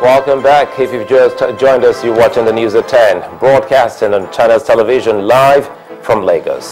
Welcome back. If you've just joined us, you're watching the news at 10, broadcasting on Channels Television live from Lagos.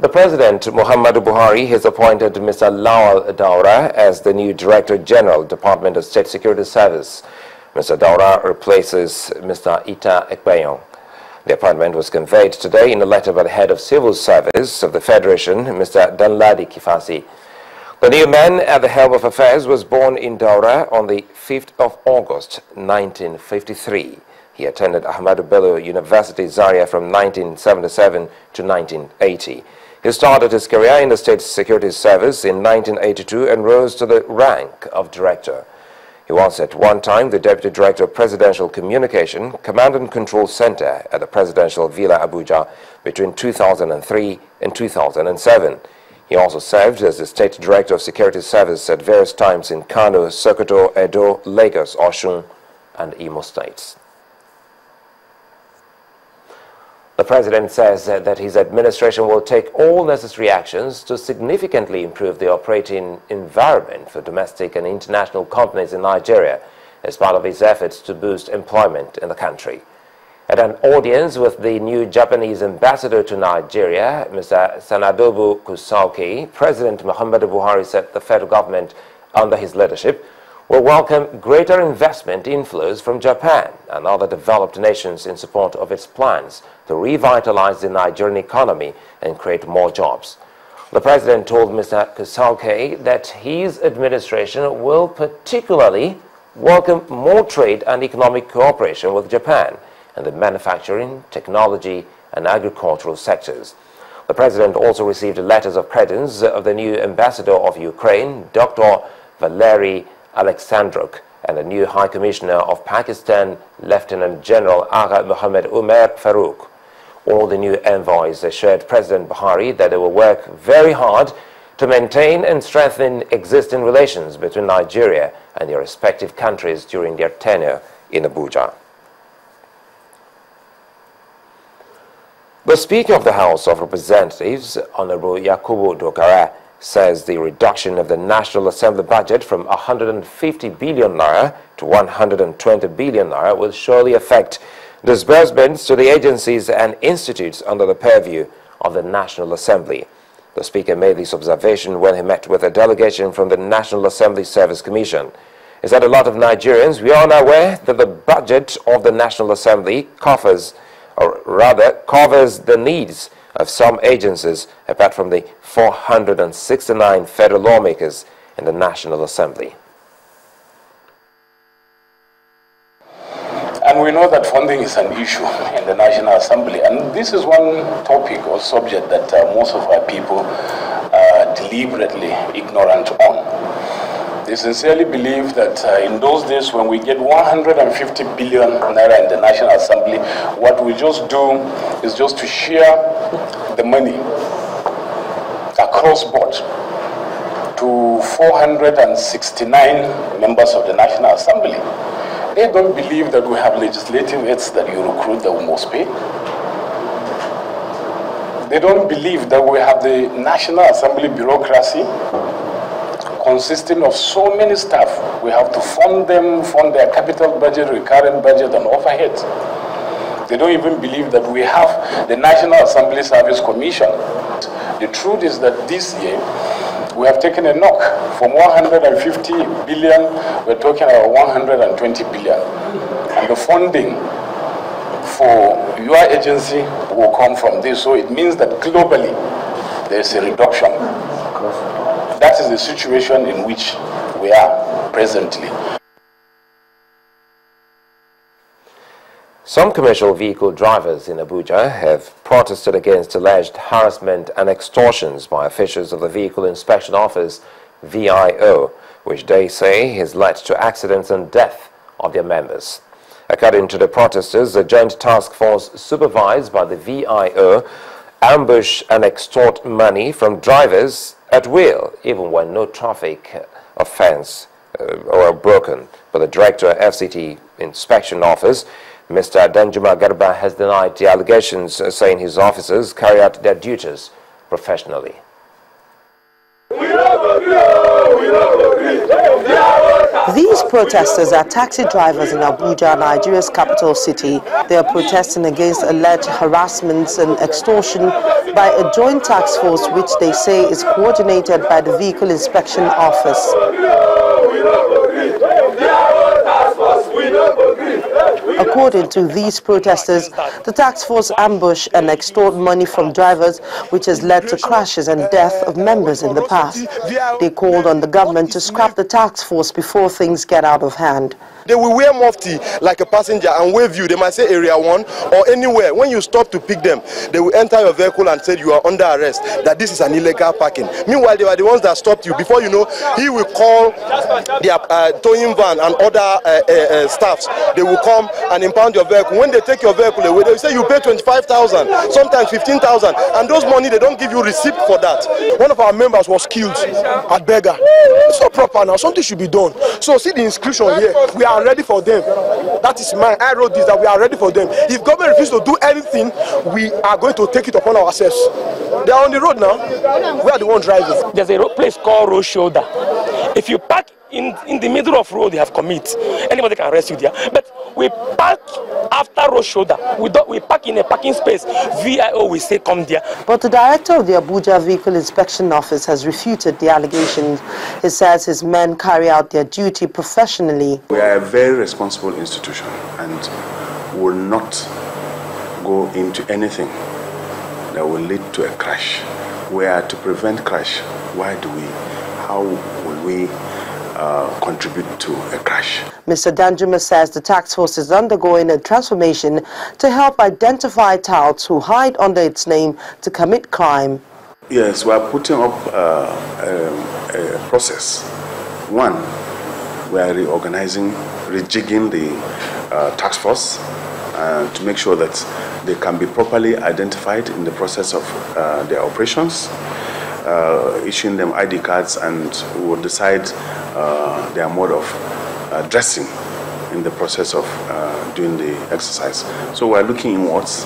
The President, Muhammadu Buhari, has appointed Mr. Lawal Daura as the new Director General, Department of State Security Service. Mr. Daura replaces Mr. Pt.1. The appointment was conveyed today in a letter by the Head of Civil Service of the Federation, Mr. Danladi Kifasi. The new man at the helm of affairs was born in Daura on the 5th of August, 1953. He attended Ahmadu Bello University, Zaria from 1977 to 1980. He started his career in the State Security Service in 1982 and rose to the rank of Director. He was at one time the Deputy Director of Presidential Communication, Command and Control Center at the Presidential Villa Abuja between 2003 and 2007. He also served as the State Director of Security Service at various times in Kano, Sokoto, Edo, Lagos, Osun, and Imo states. The President says that his administration will take all necessary actions to significantly improve the operating environment for domestic and international companies in Nigeria as part of his efforts to boost employment in the country. At an audience with the new Japanese ambassador to Nigeria, Mr. Sanadobu Kusauke, President Muhammadu Buhari said the federal government, under his leadership, will welcome greater investment inflows from Japan and other developed nations in support of its plans to revitalize the Nigerian economy and create more jobs. The President told Mr. Kusauke that his administration will particularly welcome more trade and economic cooperation with Japan in the manufacturing, technology, and agricultural sectors. The President also received letters of credence of the new ambassador of Ukraine, Dr. Valery Alexandruk, and the new High Commissioner of Pakistan, Lieutenant General Agha Mohammed Umar Farouk. All the new envoys assured President Buhari that they will work very hard to maintain and strengthen existing relations between Nigeria and their respective countries during their tenure in Abuja. The Speaker of the House of Representatives, Honorable Yakubu Dogara, says the reduction of the National Assembly budget from 150 billion naira to 120 billion naira will surely affect disbursements to the agencies and institutes under the purview of the National Assembly. The Speaker made this observation when he met with a delegation from the National Assembly Service Commission. He said a lot of Nigerians, we are unaware that the budget of the National Assembly covers the needs of some agencies apart from the 469 federal lawmakers in the National Assembly. And we know that funding is an issue in the National Assembly, and this is one topic or subject that most of our people are deliberately ignorant on. They sincerely believe that in those days when we get 150 billion naira in the National Assembly, what we just do is just to share the money across board to 469 members of the National Assembly. They don't believe that we have legislative aides that you recruit that we must pay. They don't believe that we have the National Assembly bureaucracy consisting of so many staff. We have to fund them, fund their capital budget, recurrent budget, and overheads. They don't even believe that we have the National Assembly Service Commission. The truth is that this year, we have taken a knock from 150 billion, we're talking about 120 billion. And the funding for your agency will come from this. So it means that globally, there's a reduction. That is the situation in which we are presently. Some commercial vehicle drivers in Abuja have protested against alleged harassment and extortions by officials of the Vehicle Inspection Office, VIO, which they say has led to accidents and death of their members. According to the protesters, a joint task force supervised by the VIO ambush and extort money from drivers at will, even when no traffic offense were broken. But the director of FCT Inspection Office, Mr. Danjuma Garba, has denied the allegations, saying his officers carry out their duties professionally. These protesters are taxi drivers in Abuja, Nigeria's capital city. They are protesting against alleged harassments and extortion by a joint task force which they say is coordinated by the Vehicle Inspection Office. According to these protesters, the task force ambush and extort money from drivers, which has led to crashes and death of members in the past. They called on the government to scrap the task force before things get out of hand. They will wear mufti like a passenger and wave you. They might say area 1 or anywhere. When you stop to pick them, they will enter your vehicle and say you are under arrest, that this is an illegal parking. Meanwhile, they were the ones that stopped you. Before you know, he will call their towing van and other staffs. They will come and impound your vehicle. When they take your vehicle away, they will say you pay 25,000, sometimes 15,000, and those money, they don't give you receipt for that. One of our members was killed at Bega. It's not proper now. Something should be done. So see the inscription here. We are ready for them. That is mine. I wrote this, that we are ready for them. If government refuses to do anything, we are going to take it upon ourselves. They are on the road now. We are the ones driving. There's a place called Road Shoulder. If you park in the middle of road, you have commit. Anybody can arrest you there. But we park after Road Shoulder. We park in a parking space. VIO will say come there. But the director of the Abuja Vehicle Inspection Office has refuted the allegations. He says his men carry out their duty professionally. We are a very responsible institution and will not go into anything that will lead to a crash. We are to prevent crash. How will we contribute to a crash? Mr. Danjuma says the task force is undergoing a transformation to help identify touts who hide under its name to commit crime. Yes, we are putting up a process. One, we are reorganizing, rejigging the task force to make sure that they can be properly identified in the process of their operations, issuing them ID cards, and we will decide their mode of dressing in the process of doing the exercise. So we are looking inwards.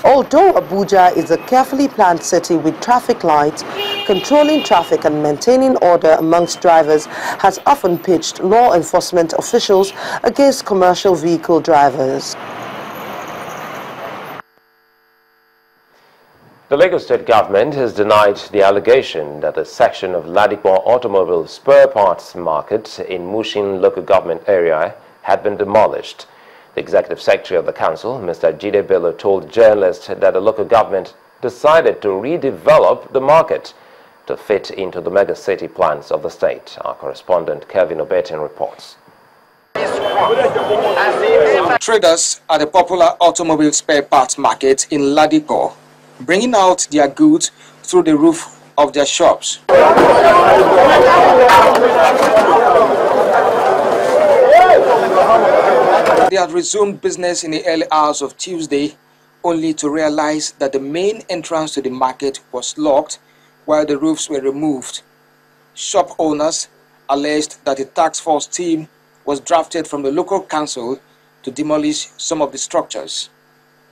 Although Abuja is a carefully planned city with traffic lights, controlling traffic and maintaining order amongst drivers has often pitched law enforcement officials against commercial vehicle drivers. The Lagos State government has denied the allegation that a section of Ladipo automobile spare parts market in Mushin local government area had been demolished. The executive secretary of the council, Mr. Jide Bello, told journalists that the local government decided to redevelop the market to fit into the mega-city plans of the state. Our correspondent, Kevin Obetin, reports. Traders at the popular automobile spare parts market in Ladipo bringing out their goods through the roof of their shops. They had resumed business in the early hours of Tuesday, only to realize that the main entrance to the market was locked while the roofs were removed. Shop owners alleged that the task force team was drafted from the local council to demolish some of the structures.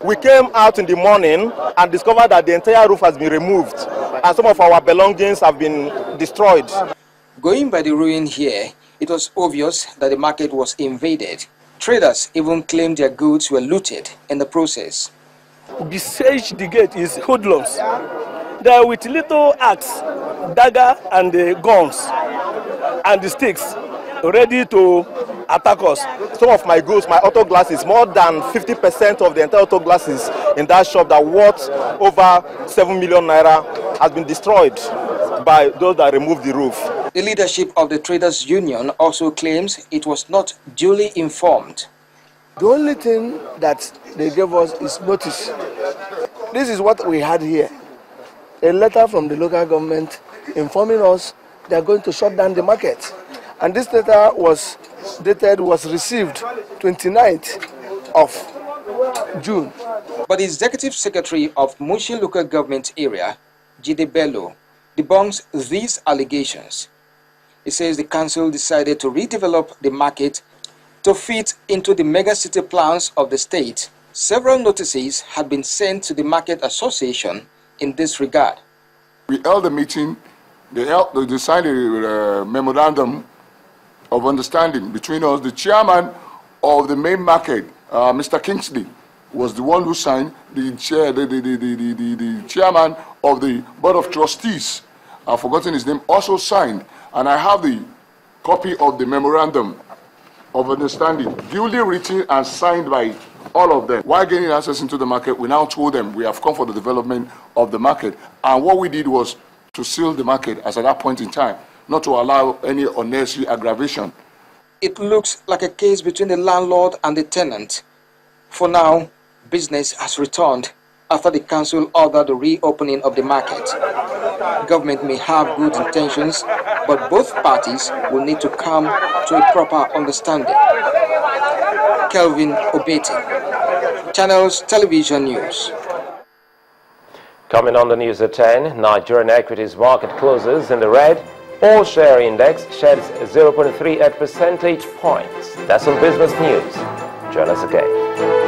We came out in the morning and discovered that the entire roof has been removed and some of our belongings have been destroyed. Going by the ruin here, it was obvious that the market was invaded. Traders even claimed their goods were looted in the process. Besiege the gate is hoodlums. They are with little axe, dagger and the guns and the sticks ready to attack us. Some of my goods, my auto glasses, more than 50% of the entire auto glasses in that shop that worth over 7 million naira has been destroyed by those that removed the roof. The leadership of the Traders Union also claims it was not duly informed. The only thing that they gave us is notice. This is what we had here. A letter from the local government informing us they are going to shut down the market. And this letter was received 29th of June. But the executive secretary of Mushin local government area, Jide Bello, debunks these allegations. He says the council decided to redevelop the market to fit into the megacity plans of the state. Several notices had been sent to the Market Association in this regard. We held a meeting. They signed a memorandum of understanding between us. The chairman of the main market, Mr. Kingsley, was the one who signed. The chairman of the Board of Trustees, I've forgotten his name, also signed. And I have the copy of the memorandum of understanding, duly written and signed by all of them. While gaining access into the market, we now told them we have come for the development of the market. And what we did was to seal the market as at that point in time, not to allow any unnecessary aggravation. It looks like a case between the landlord and the tenant. For now, business has returned after the council ordered the reopening of the market. Government may have good intentions, but both parties will need to come to a proper understanding. Kelvin Obeti, Channels Television News. Coming on the news at 10, Nigerian equities market closes in the red. All share index sheds 0.38 percentage points. That's on Business News. Join us again.